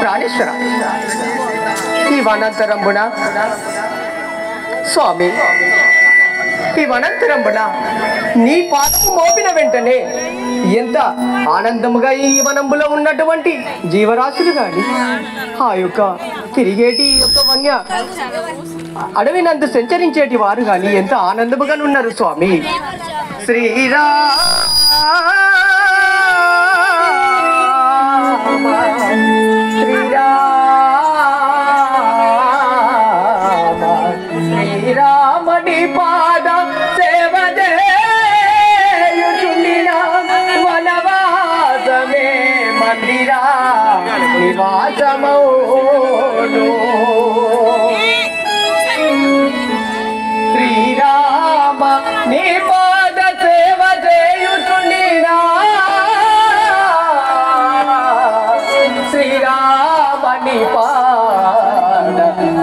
ప్రాణేశ్వర ఈ వనంతరంబున స్వామి ఈ వనంతరంబున నీ పాదము మోపిన వెంటనే ఎంత ఆనందముగా ఈ వనంబులో ఉన్నటువంటి జీవరాశులు గాని ఆ యొక్క తిరిగేటి యొక్క వన్య అడవినందు సంచరించేటి వారు గాని ఎంత ఆనందముగా ఉన్నారు స్వామి. శ్రీరా శ్రీరామని పాద సేవ చేయుచుండిన వనవాసమే మందిరా నివాసమౌను. శ్రీరామ నీ పాద సేవ చేయుచుండిన శ్రీరామని పాద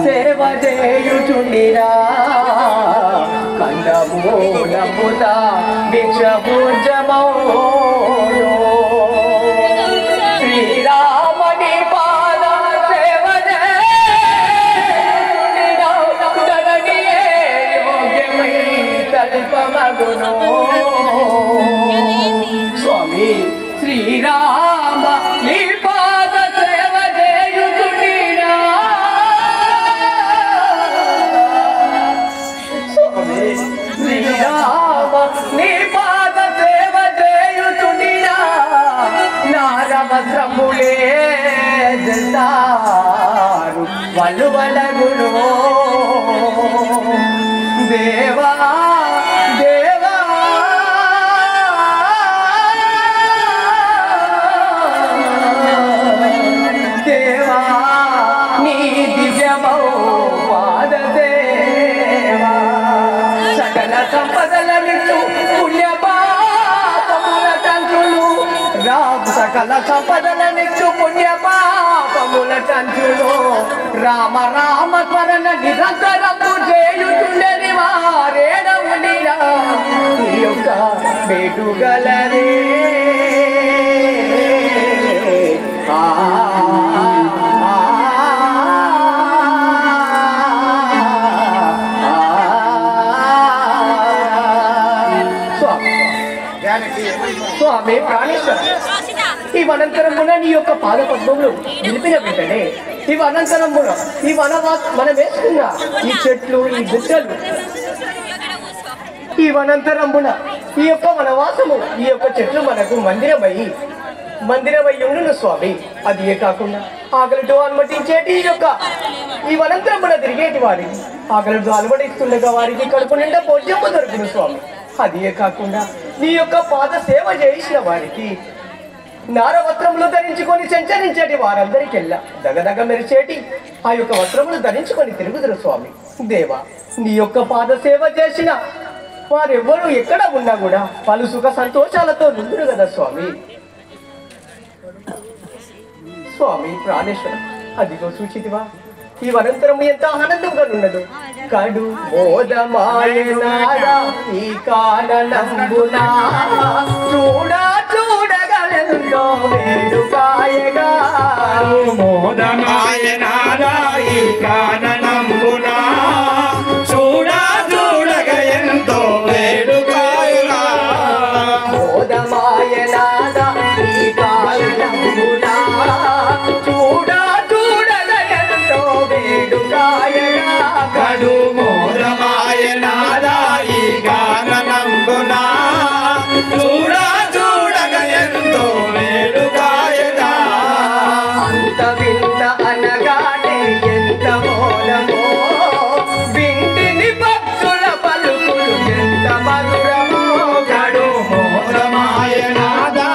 సేవ చేయుచుండినా కందమూలముత భిక్షభుజమౌను. శ్రీరామని పాద సేవ చేయుచుండినా ధరణియే యోగ్యమై తల్పమగును. స్వామి శ్రీరామ నీ పాద సేవ చేయుచుండినా శ్రీరామ నీ పాద సేవ చేయుచుండినా నారవస్త్రములే జల్తారు వలువలగును. దేవా దేవా దేవా నీ దివ్యమౌ పాద సేవా సకల సంపదలనిచ్చు పుణ్య పాపముల తంచులు రామ్ సకల సంపదలనిచ్చు పుణ్య పాపముల తంచులు రామ రామ స్మరణ నిరంతరము చేయుచుండని వారేడ ఉండిరా ఈ యొక్క వేడుగలరే. స్వామి ప్రాణేశ్వర ఈ వనంతరమున నీ యొక్క పాద పద్మములు నిలిపిన వెంటనే ఈ వనంతరమున ఈ మనం వేసుకున్న ఈ చెట్లు ఈ గుట్టలు ఈ వనంతరమున ఈ యొక్క వనవాసము ఈ యొక్క చెట్లు మనకు మందిరమై ఉండును స్వామి. అది ఏ కాకుండా ఆకలితో అనుమతించేటి ఈ వనంతరమున తిరిగేటి వారికి ఆకలితో అలవడిస్తుండగా వారికి కడుపు నిండా భోజ్యము దొరుకును స్వామి. అది ఏ కాకుండా నీ యొక్క పాద సేవ చేసిన వారికి నారవస్త్రములు ధరించుకొని సంచరించేటి వారందరికెల్లా దగదగ మెరిచేటి ఆ యొక్క వస్త్రములు ధరించుకొని తిరుగుదురు స్వామి. దేవా నీ యొక్క పాద సేవ చేసిన వారెవ్వరూ ఎక్కడ ఉన్నా కూడా పలు సుఖ సంతోషాలతో నుందురు కదా స్వామి. స్వామి ప్రాణేశ్వర అదిగో సూచితివా ఈ వనంతరం ఎంత ఆనందంగా ఉన్నదో. కడు మోదమాయనాడా ఈ కాననంబునా చూడగలెంతో వేడుకాయగా. మోదమాయనాడా ఈ కాననంబునా చూడగలెంతో వేడుకాయగా. మోదమాయనాడా ఈ కాననంబునా చూడగలెంతో వేడుకాయగా. కడు మోదమాయనాడా ఈ కాననంబునా చూడగలెంతో వేడుకాయగా. అంత వింత అనగానే ఎంత మోదమో వింటిని భక్తుల పలుకులు ఎంత మధురమో. కడు మోదమాయనాడా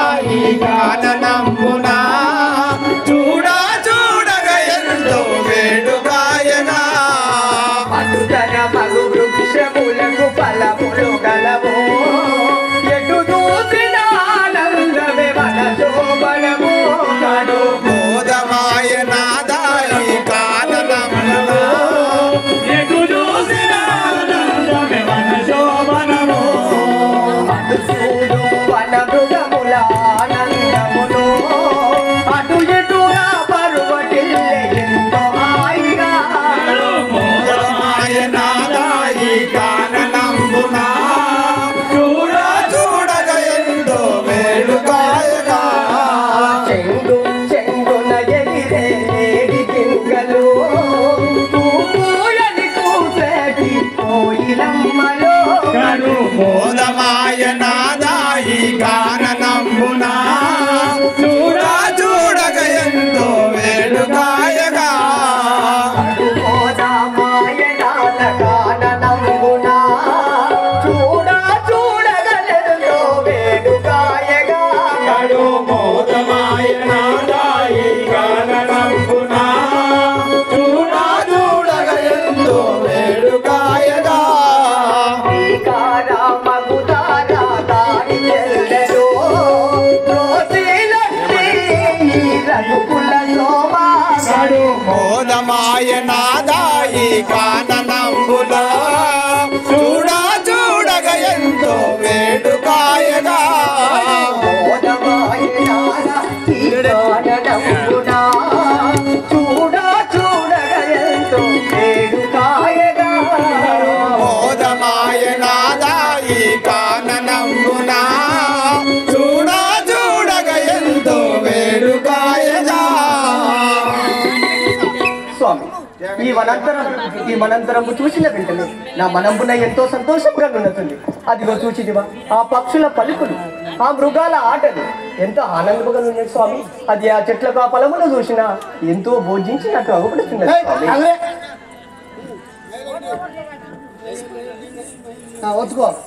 కాననంబులో చూడగా ఎంతో వేడుకాయగా మోదమాయనాదా ఈ కాననంబున చూడగా ఎంతో వేడుకాయగా స్వామి ఈ వనంతరము చూసిన వెంటనే నా మనంబున ఎంతో సంతోషంగా ఉన్నతుంది. అదిగో చూచిదివా ఆ పక్షుల పలుకులు, ఆ మృగాల ఆటలు ఎంతో ఆనందంగా ఉన్నాయి స్వామి. అది ఆ చెట్లకు ఆ పొలములు చూసినా ఎంతో భోజించినట్టు అగుపడుతున్నది స్వామి.